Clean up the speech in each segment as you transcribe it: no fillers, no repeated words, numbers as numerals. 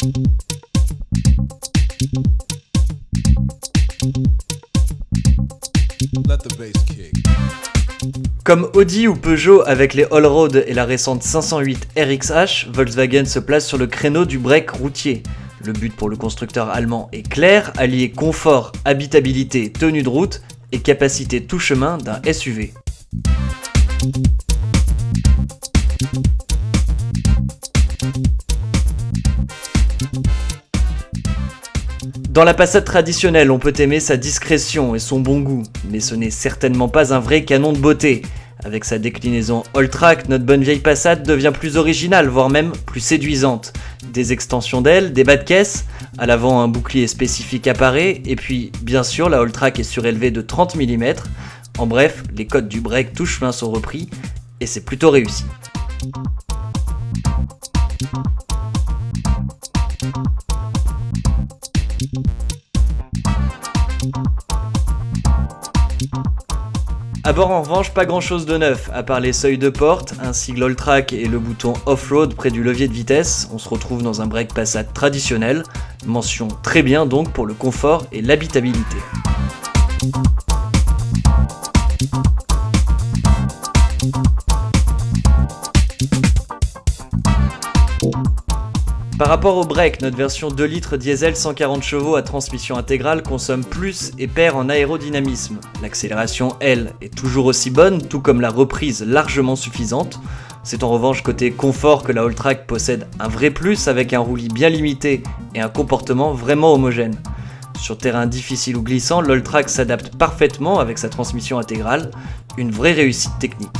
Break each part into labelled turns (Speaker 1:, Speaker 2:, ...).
Speaker 1: Let the bass kick.
Speaker 2: Comme Audi ou Peugeot avec les Allroad et la récente 508 RXH, Volkswagen se place sur le créneau du break routier. Le but pour le constructeur allemand est clair, allier confort, habitabilité, tenue de route et capacité tout chemin d'un SUV. Dans la Passat traditionnelle, on peut aimer sa discrétion et son bon goût, mais ce n'est certainement pas un vrai canon de beauté. Avec sa déclinaison Alltrack, notre bonne vieille Passat devient plus originale, voire même plus séduisante. Des extensions d'ailes, des bas de caisse, à l'avant un bouclier spécifique apparaît, et puis bien sûr la Alltrack est surélevée de 30 mm. En bref, les codes du break tout chemin sont repris, et c'est plutôt réussi. À bord en revanche, pas grand chose de neuf, à part les seuils de porte, ainsi que l'Alltrack et le bouton off-road près du levier de vitesse. On se retrouve dans un break Passat traditionnel, mention très bien donc pour le confort et l'habitabilité. Par rapport au break, notre version 2 litres diesel 140 chevaux à transmission intégrale consomme plus et perd en aérodynamisme. L'accélération, elle, est toujours aussi bonne, tout comme la reprise largement suffisante. C'est en revanche côté confort que la Alltrack possède un vrai plus avec un roulis bien limité et un comportement vraiment homogène. Sur terrain difficile ou glissant, l'Alltrack s'adapte parfaitement avec sa transmission intégrale, une vraie réussite technique.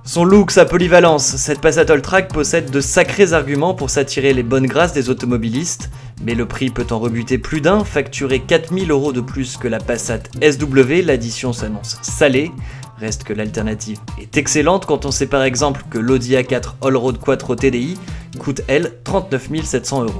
Speaker 2: Son look, sa polyvalence, cette Passat Alltrack possède de sacrés arguments pour s'attirer les bonnes grâces des automobilistes, mais le prix peut en rebuter plus d'un, facturé 4 000 € de plus que la Passat SW, l'addition s'annonce salée, reste que l'alternative est excellente quand on sait par exemple que l'Audi A4 Allroad Quattro TDI coûte elle 39 700 €.